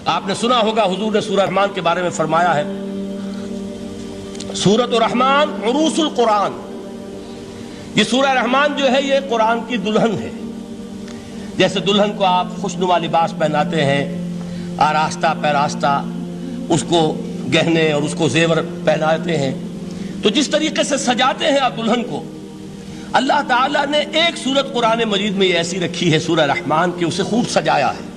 آپ نے سنا ہوگا حضور نے سورہ رحمان کے بارے میں فرمایا ہے، سورۃ الرحمان عروس القرآن. یہ سورہ رحمان جو ہے یہ قرآن کی دلہن ہے. جیسے دلہن کو آپ خوشنما لباس پہناتے ہیں، آراستہ پیراستہ اس کو گہنے اور اس کو زیور پہناتے ہیں، تو جس طریقے سے سجاتے ہیں آپ دلہن کو، اللہ تعالیٰ نے ایک سورت قرآن مجید میں یہ ایسی رکھی ہے سورہ رحمان کہ اسے خوب سجایا ہے.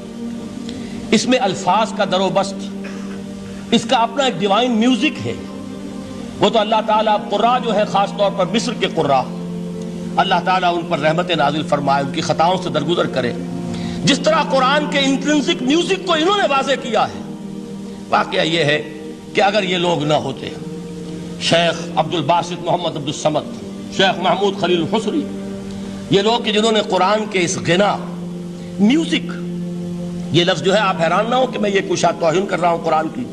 اس میں الفاظ کا در و بست، اس کا اپنا ایک ڈیوائن میوزک ہے. وہ تو اللہ تعالیٰ قراء جو ہے خاص طور پر مصر کے قراء، اللہ تعالیٰ ان پر رحمت نازل فرمائے، ان کی خطاؤں سے درگزر کرے. جس طرح قرآن کے انٹرنسک میوزک کو انہوں نے واضح کیا ہے. واقعہ یہ ہے کہ اگر یہ لوگ نہ ہوتے، شیخ عبد الباسط محمد عبد الصمد، شیخ محمود خلیل الحصری، یہ لوگ کہ جنہوں نے قرآن کے اس غنا میوزک، یہ لفظ جو ہے آپ حیران نہ ہو کہ میں یہ کوئی شاید توہین کر رہا ہوں قرآن کی،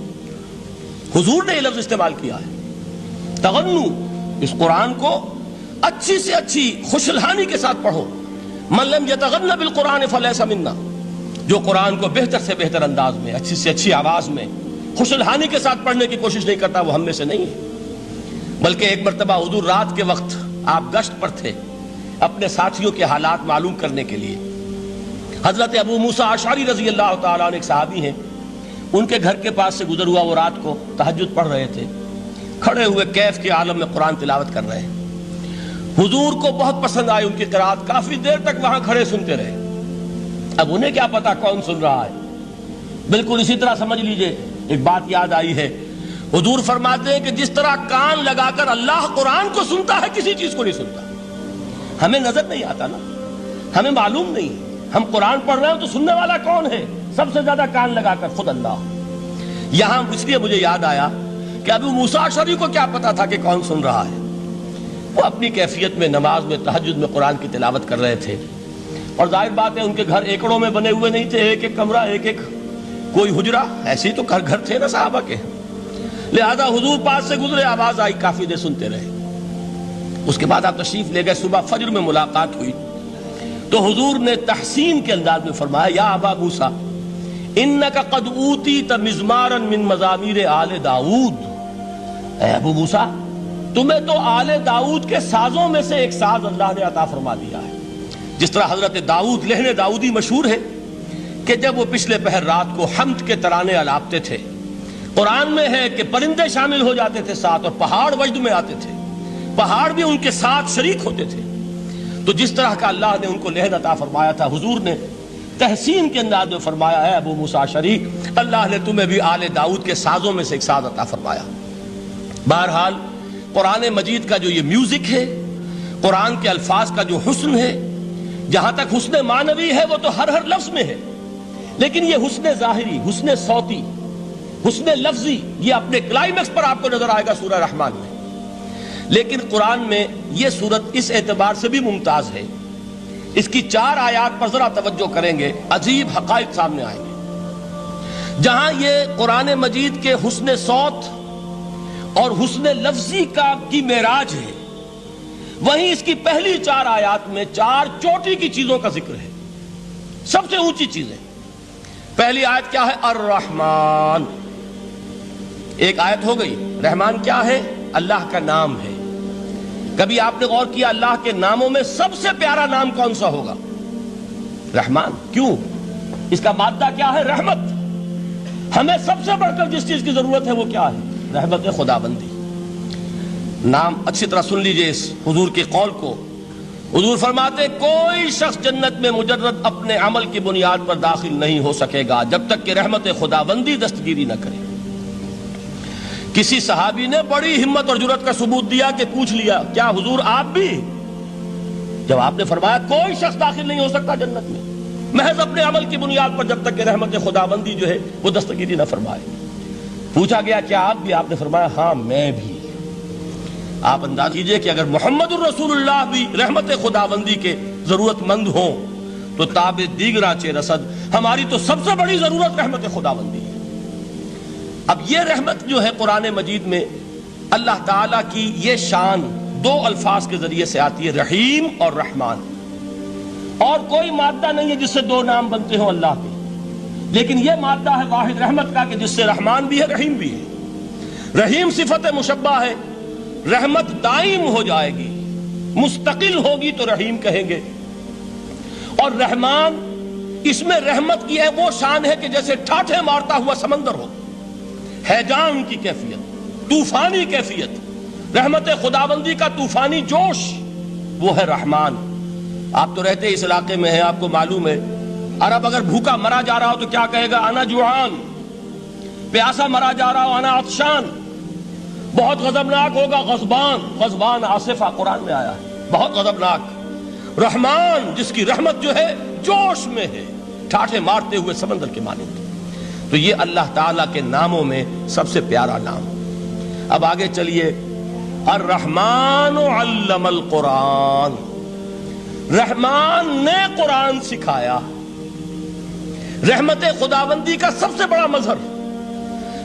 حضور نے یہ لفظ استعمال کیا ہے. تغنو، اس قرآن کو اچھی سے اچھی خوشلہانی کے ساتھ پڑھو. من لم یتغن بالقرآن فلیس منا، جو قرآن کو بہتر سے بہتر انداز میں، اچھی سے اچھی آواز میں، خوشلہانی کے ساتھ پڑھنے کی کوشش نہیں کرتا، وہ ہم میں سے نہیں ہے. بلکہ ایک مرتبہ حضور رات کے وقت آپ گشت پر تھے اپنے ساتھیوں کے حالات معلوم کرنے کے لیے. حضرت ابو موسیٰ اشعری رضی اللہ تعالیٰ عنہ ایک صحابی ہیں، ان کے گھر کے پاس سے گزر ہوا، وہ رات کو تہجد پڑھ رہے تھے، کھڑے ہوئے کیف کے عالم میں قرآن تلاوت کر رہے ہیں. حضور کو بہت پسند آئی ان کی قرات، کافی دیر تک وہاں کھڑے سنتے رہے. اب انہیں کیا پتا کون سن رہا ہے. بالکل اسی طرح سمجھ لیجئے ایک بات یاد آئی ہے، حضور فرماتے ہیں کہ جس طرح کان لگا کر اللہ قرآن کو سنتا ہے کسی چیز کو نہیں سنتا. ہمیں نظر نہیں آتا نا، ہمیں معلوم نہیں، ہم قرآن پڑھ رہے ہیں تو سننے والا کون ہے؟ سب سے زیادہ کان لگا کر خود اللہ. یہاں اس لیے مجھے یاد آیا کہ ابو موسیٰ اشعری کو کیا پتا تھا کہ کون سن رہا ہے. وہ اپنی کیفیت میں نماز میں تہجد میں قرآن کی تلاوت کر رہے تھے، اور ظاہر بات ہے ان کے گھر ایکڑوں میں بنے ہوئے نہیں تھے، ایک ایک کمرہ، ایک ایک کوئی حجرہ، ایسے ہی تو گھر تھے نا صحابہ کے. لہذا حضور پاس سے گزرے، آواز آئی، کافی دیر سنتے رہے. اس کے بعد آپ تشریف لے گئے، صبح فجر میں ملاقات ہوئی تو حضور نے تحسین کے انداز میں فرمایا، یا ابا موسیٰ انک قد اوتیت مزمارا من مزامیر آل داؤد. اے ابو موسیٰ، تمہیں تو آل داؤد کے سازوں میں سے ایک ساز اللہ نے عطا فرما دیا ہے. جس طرح حضرت داؤد، لہن داؤدی مشہور ہے کہ جب وہ پچھلے پہر رات کو حمد کے ترانے الاپتے تھے، قرآن میں ہے کہ پرندے شامل ہو جاتے تھے ساتھ، اور پہاڑ وجد میں آتے تھے، پہاڑ بھی ان کے ساتھ شریک ہوتے تھے. تو جس طرح کا اللہ نے ان کو لہن عطا فرمایا تھا، حضور نے تحسین کے انداز میں فرمایا، ہے ابو موسیٰ اشعری، اللہ نے تمہیں بھی آل داؤد کے سازوں میں سے ایک ساز عطا فرمایا. بہرحال قرآن مجید کا جو یہ میوزک ہے، قرآن کے الفاظ کا جو حسن ہے، جہاں تک حسن معنوی ہے وہ تو ہر لفظ میں ہے، لیکن یہ حسن ظاہری، حسن صوتی، حسن لفظی، یہ اپنے کلائمیکس پر آپ کو نظر آئے گا سورہ رحمان میں. لیکن قرآن میں یہ سورت اس اعتبار سے بھی ممتاز ہے، اس کی 4 آیات پر ذرا توجہ کریں گے، عجیب حقائق سامنے آئیں گے. جہاں یہ قرآن مجید کے حسن صوت اور حسن لفظی کی معراج ہے، وہیں اس کی پہلی 4 آیات میں 4 چوٹی کی چیزوں کا ذکر ہے، سب سے اونچی چیزیں. پہلی آیت کیا ہے؟ الرحمن. ایک آیت ہو گئی. رحمان کیا ہے؟ اللہ کا نام ہے. کبھی آپ نے غور کیا اللہ کے ناموں میں سب سے پیارا نام کون سا ہوگا؟ رحمان. کیوں؟ اس کا مادہ کیا ہے؟ رحمت. ہمیں سب سے بڑھ کر جس چیز کی ضرورت ہے وہ کیا ہے؟ رحمت خداوندی. نام اچھی طرح سن لیجئے اس حضور کے قول کو. حضور فرماتے کوئی شخص جنت میں مجرد اپنے عمل کی بنیاد پر داخل نہیں ہو سکے گا جب تک کہ رحمت خداوندی دستگیری نہ کرے. کسی صحابی نے بڑی ہمت اور جرأت کا ثبوت دیا کہ پوچھ لیا، کیا حضور آپ بھی؟ جب آپ نے فرمایا کوئی شخص داخل نہیں ہو سکتا جنت میں محض اپنے عمل کی بنیاد پر جب تک کہ رحمت خداوندی جو ہے وہ دستگیری نہ فرمائے. پوچھا گیا کیا آپ بھی؟ آپ نے فرمایا ہاں میں بھی. آپ انداز کیجئے کہ اگر محمد الرسول اللہ بھی رحمت خداوندی کے ضرورت مند ہوں تو تاب دیگراں چے رسد، ہماری تو سب سے بڑی ضرورت رحمت خداوندی ہے. اب یہ رحمت جو ہے قرآن مجید میں اللہ تعالیٰ کی یہ شان 2 الفاظ کے ذریعے سے آتی ہے، رحیم اور رحمان. اور کوئی مادہ نہیں ہے جس سے 2 نام بنتے ہوں اللہ کے. لیکن یہ مادہ ہے واحد رحمت کا کہ جس سے رحمان بھی ہے رحیم بھی ہے۔ رحیم صفت مشبہ ہے، رحمت دائم ہو جائے گی، مستقل ہوگی تو رحیم کہیں گے، اور رحمان اس میں رحمت کی ہے وہ شان ہے کہ جیسے ٹھاٹھے مارتا ہوا سمندر ہو، ہیجان کی کیفیت، طوفانی کیفیت، رحمت خداوندی کا طوفانی جوش، وہ ہے رحمان۔ آپ تو رہتے اس علاقے میں ہیں، آپ کو معلوم ہے عرب اگر بھوکا مرا جا رہا ہو تو کیا کہے گا؟ انا جوعان۔ پیاسا مرا جا رہا ہو انا عطشان۔ بہت غضبناک ہوگا غضبان، غضبان آصفہ قرآن میں آیا ہے، بہت غضبناک۔ رحمان جس کی رحمت جو ہے جوش میں ہے، ٹھاٹھے مارتے ہوئے سمندر کے مانند۔ تو یہ اللہ تعالیٰ کے ناموں میں سب سے پیارا نام۔ اب آگے چلیے، الرحمن علم القرآن، رحمان نے قرآن سکھایا۔ رحمت خداوندی کا سب سے بڑا مظہر،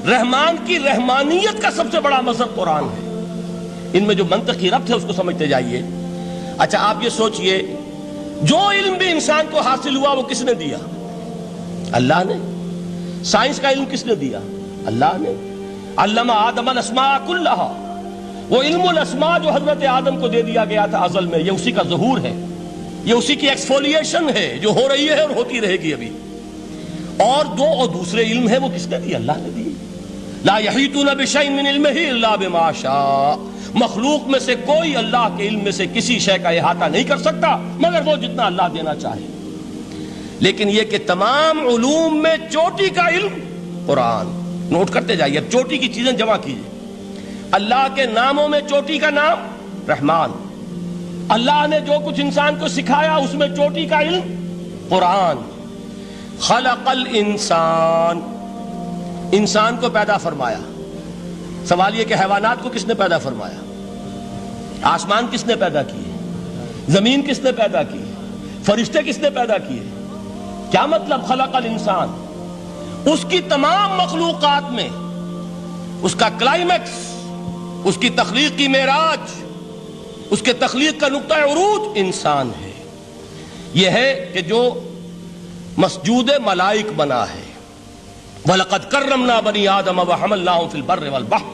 رحمان کی رحمانیت کا سب سے بڑا مظہر قرآن ہے۔ ان میں جو منطقی ربط ہے اس کو سمجھتے جائیے۔ اچھا آپ یہ سوچئے، جو علم بھی انسان کو حاصل ہوا وہ کس نے دیا؟ اللہ نے۔ سائنس کا علم کس نے دیا؟ اللہ نے۔ علم آدم الاسماء کلہا، وہ علم الاسماء جو حضرت آدم کو دے دیا گیا تھا ازل میں، یہ اسی کا ظہور ہے، یہ اسی کی ایکسفولیشن ہے جو ہو رہی ہے اور ہوتی رہے گی ابھی۔ اور دوسرے علم ہے وہ کس نے دی؟ اللہ نے دی۔ لا یحیطون بشیء من علمہ الا بما شاء، مخلوق میں سے کوئی اللہ کے علم میں سے کسی شے کا احاطہ نہیں کر سکتا مگر وہ جتنا اللہ دینا چاہے۔ لیکن یہ کہ تمام علوم میں چوٹی کا علم قرآن، نوٹ کرتے جائیے، اب چوٹی کی چیزیں جمع کیجیے۔ اللہ کے ناموں میں چوٹی کا نام رحمان، اللہ نے جو کچھ انسان کو سکھایا اس میں چوٹی کا علم قرآن۔ خلق الانسان، انسان کو پیدا فرمایا۔ سوال یہ کہ حیوانات کو کس نے پیدا فرمایا؟ آسمان کس نے پیدا کیے؟ زمین کس نے پیدا کی؟ فرشتے کس نے پیدا کیے؟ کیا مطلب خلق الانسان؟ اس کی تمام مخلوقات میں اس کا کلائمیکس، اس کی تخلیق کی معراج، اس کے تخلیق کا نقطہ عروج انسان ہے۔ یہ ہے کہ جو مسجود ملائک بنا ہے۔ وَلَقَدْ كَرَّمْنَا بَنِي آدَمَ وَحَمَلْنَاهُمْ فِي الْبَرِّ وَالْبَحْرِ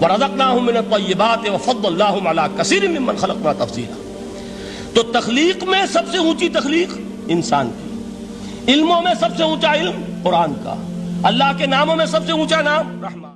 وَرَزَقْنَاهُمْ مِنَ الطَّيِّبَاتِ وَفَضَّلْنَاهُمْ عَلَى كَثِيرٍ مِّمَّنْ خَلَقْنَا تَفْضِيلًا۔ تو تخلیق میں سب سے اونچی تخلیق انسان کی، علموں میں سب سے اونچا علم قرآن کا، اللہ کے ناموں میں سب سے اونچا نام رحمان۔